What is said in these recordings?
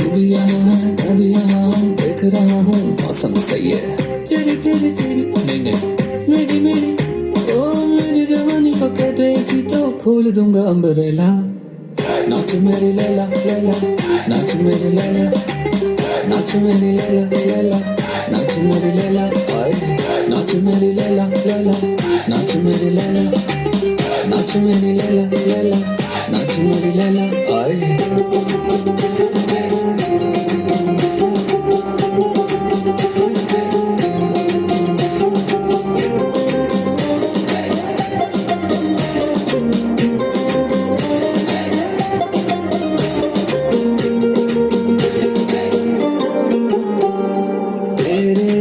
भी यहाँ है मैं भी यहाँ हूँ, देख रहा हूँ मौसम सही है। तेरी तेरी तेरी नहीं नहीं मेरी मेरी ओ मेरी जवानी को कह देगी तो खोल दूंगा अम्ब्रेला। नाच मेरी लैला लैला, नाच मेरी लैला, नाच मेरी लैला लैला, नाच मेरी लैला आए, नाच मेरी लैला लैला, नाच मेरी लैला, नाच मेरी लैला लैला, नाच मेरी लैला आए।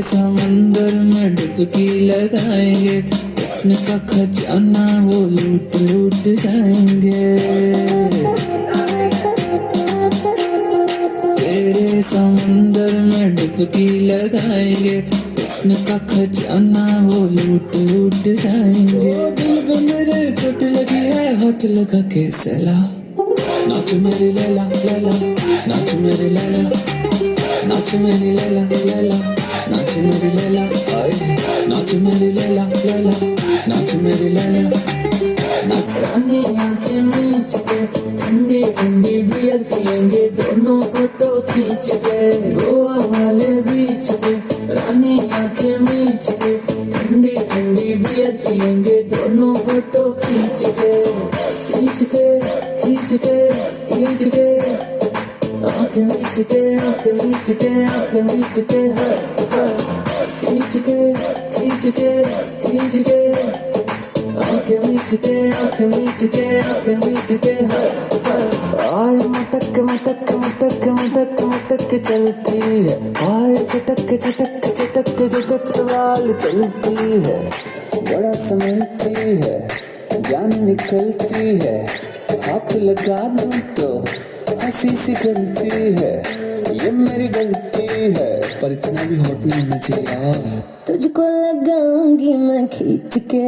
समंदर में डुबकी लगाएंगे, उसने का खजाना वो लूट लूट जाएंगे। तेरे समंदर में डुबकी लगाएंगे, उसने का खजाना वो लूट लूट जाएंगे। दिल पे मेरे चोट लगी है हाथ लगा के सला। नाच मेरी लैला लैला, नाच मेरी लैला, नाच मेरी लैला लैला, नाच मेरी लैला आए, नाच मेरी लैला लैला, नाच मेरी लैला, नाच। रानी आंखें मीच के ठंडी ठंडी बियर पियेंगे, दोनों फोटो खींच के गोवा वाले बीच पे। रानी आंखें मीच के ठंडी ठंडी बियर पियेंगे, दोनों फोटो खींच के खींच के खींच के खींच के, आंखें मीच के आंखें मीच के आंखें मीच के खींच के खींच के खींच के, आंखें मीच के आंखें मीच के आंखें मीच के। आय मटक मटक मटक मटक मटक चलती है, आय चटक चटक चटक चटक वाल चलती है। बड़ा समझती है जान निकलती है, हाथ लगा दूं तो हंसी सी गलती है। ये मेरी गलती है पर इतना भी हॉट नहीं होना चाहिए। तुझको लगाऊंगी मैं खींच के